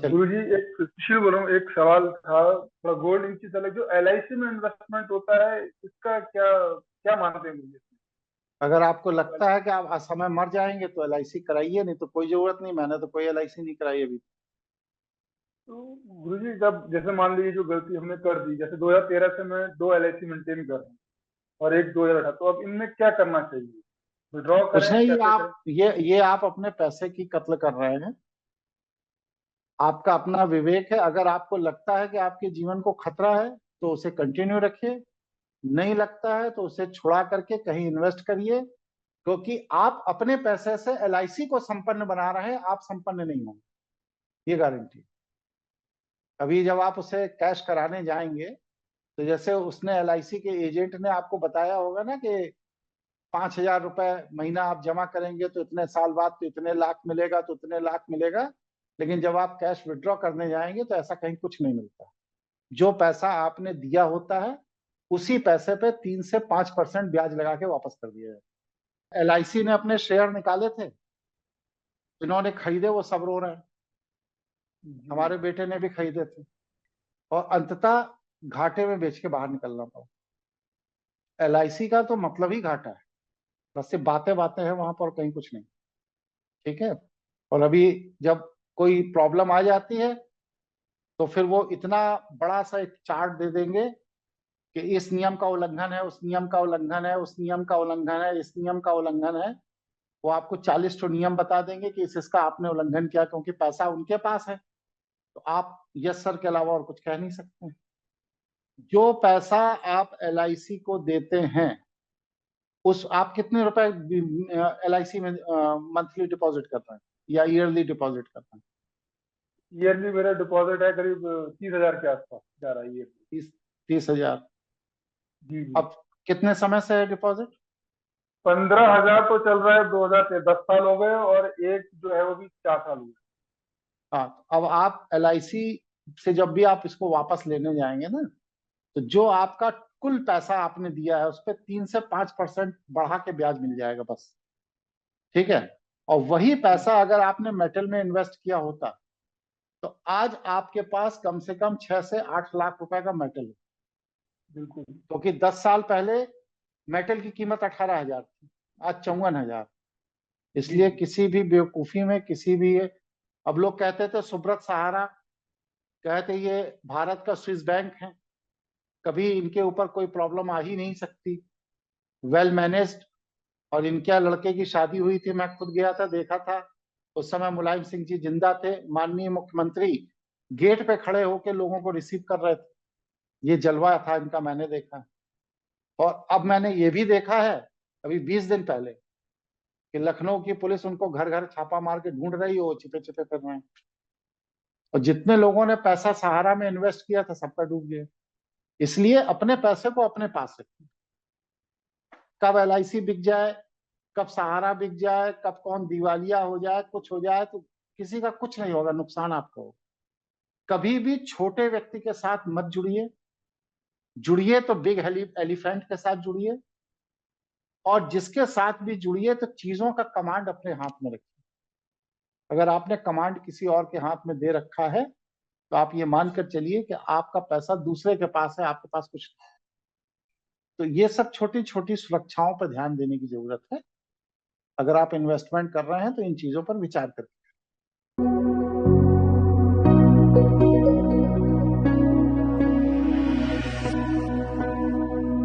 गुरुजी एक सुशील बोल रहा हूँ, एक सवाल था थोड़ा गोल्ड इन चीज अलग, जो एलआईसी में इन्वेस्टमेंट होता है इसका क्या क्या मानते हैं मुझे? अगर आपको लगता है कि आप असमय मर जाएंगे तो एलआईसी कराइए, नहीं तो कोई जरूरत नहीं। मैंने तो कोई एलआईसी नहीं कराई अभी। तो गुरुजी जब जैसे मान लीजिए जो गलती हमने कर दी, जैसे 2013 से मैं 2 एलआईसी मेंटेन कर रहा हूँ और एक 2018, तो अब इनमें क्या करना चाहिए? विड्रॉ कुछ करें, नहीं, कैसे करें? आप ये आप अपने पैसे की कत्ल कर रहे हैं। आपका अपना विवेक है। अगर आपको लगता है कि आपके जीवन को खतरा है तो उसे कंटिन्यू रखिए, नहीं लगता है तो उसे छुड़ा करके कहीं इन्वेस्ट करिए, क्योंकि आप अपने पैसे से एलआईसी को संपन्न बना रहे हैं, आप संपन्न नहीं होंगे, ये गारंटी। अभी जब आप उसे कैश कराने जाएंगे तो जैसे उसने एलआईसी के एजेंट ने आपको बताया होगा ना कि 5,000 रुपए महीना आप जमा करेंगे तो इतने साल बाद तो इतने लाख मिलेगा, तो इतने लाख मिलेगा। लेकिन जब आप कैश विड्रॉ करने जाएंगे तो ऐसा कहीं कुछ नहीं मिलता। जो पैसा आपने दिया होता है उसी पैसे पे 3 से 5% ब्याज लगा के वापस कर दिया जाए। एलआईसी ने अपने शेयर निकाले थे, जिन्होंने खरीदे वो सब रो रहे हैं। जी। हमारे बेटे ने भी खरीदे थे और अंततः घाटे में बेच के बाहर निकलना पड़ा। एलआईसी का तो मतलब ही घाटा है, बस सिर्फ बातें बातें हैं वहां पर, कहीं कुछ नहीं। ठीक है। और अभी जब कोई प्रॉब्लम आ जाती है तो फिर वो इतना बड़ा सा एक चार्ट दे देंगे कि इस नियम का उल्लंघन है, उस नियम का उल्लंघन है, उस नियम का उल्लंघन है, इस नियम का उल्लंघन है। वो आपको 40 ठो नियम बता देंगे कि इसका आपने उल्लंघन किया, क्योंकि पैसा उनके पास है तो आप यस सर के अलावा और कुछ कह नहीं सकते। जो पैसा आप एलआईसी को देते हैं, उस आप कितने रुपए एलआईसी में मंथली डिपॉजिट करते हैं या ईयरली डिपॉजिट करते हैं? ईयरली मेरा डिपॉजिट है करीब 30,000 के आसपास जा रहा है ये। 30,000। जी जी। अब कितने समय से है डिपॉजिट? 15,000 तो चल रहा है, 10 साल हो गए, और एक जो है वो भी 4 साल हो गए। हाँ, तो अब आप एलआईसी से जब भी आप इसको वापस लेने जाएंगे ना, तो जो आपका कुल पैसा आपने दिया है उस पर 3 से 5% बढ़ा के ब्याज मिल जाएगा बस। ठीक है। और वही पैसा अगर आपने मेटल में इन्वेस्ट किया होता तो आज आपके पास कम से कम 6 से 8 लाख रुपए का मेटल है, बिल्कुल। क्योंकि 10 साल पहले मेटल की कीमत 18,000 थी, आज 54,000। जी इसलिए जी। किसी भी बेवकूफी में किसी भी, अब लोग कहते थे सुब्रत सहारा, कहते ये भारत का स्विस बैंक है, कभी इनके ऊपर कोई प्रॉब्लम आ ही नहीं सकती, वेल मैनेज्ड। और इनके यहाँ लड़के की शादी हुई थी, मैं खुद गया था, देखा था। उस समय मुलायम सिंह जी जिंदा थे, माननीय मुख्यमंत्री गेट पे खड़े होकर लोगों को रिसीव कर रहे थे। ये जलवा था इनका, मैंने देखा। और अब मैंने ये भी देखा है अभी 20 दिन पहले कि लखनऊ की पुलिस उनको घर घर छापा मार के ढूंढ रही है, वो छिपे छिपे कर रहे हैं। और जितने लोगों ने पैसा सहारा में इन्वेस्ट किया था सबका डूब गया। इसलिए अपने पैसे को अपने पास रखिए। कब एलआईसी बिक जाए, कब सहारा बिक जाए, कब कौन दिवालिया हो जाए, कुछ हो जाए, तो किसी का कुछ नहीं होगा, नुकसान आपका होगा। कभी भी छोटे व्यक्ति के साथ मत जुड़िए, जुड़िए तो बिग एलिफेंट के साथ जुड़िए। और जिसके साथ भी जुड़िए तो चीजों का कमांड अपने हाथ में रखिए। अगर आपने कमांड किसी और के हाथ में दे रखा है तो आप ये मानकर चलिए कि आपका पैसा दूसरे के पास है, आपके पास कुछ नहीं। तो ये सब छोटी छोटी सुरक्षाओं पर ध्यान देने की जरूरत है। अगर आप इन्वेस्टमेंट कर रहे हैं तो इन चीजों पर विचार करें।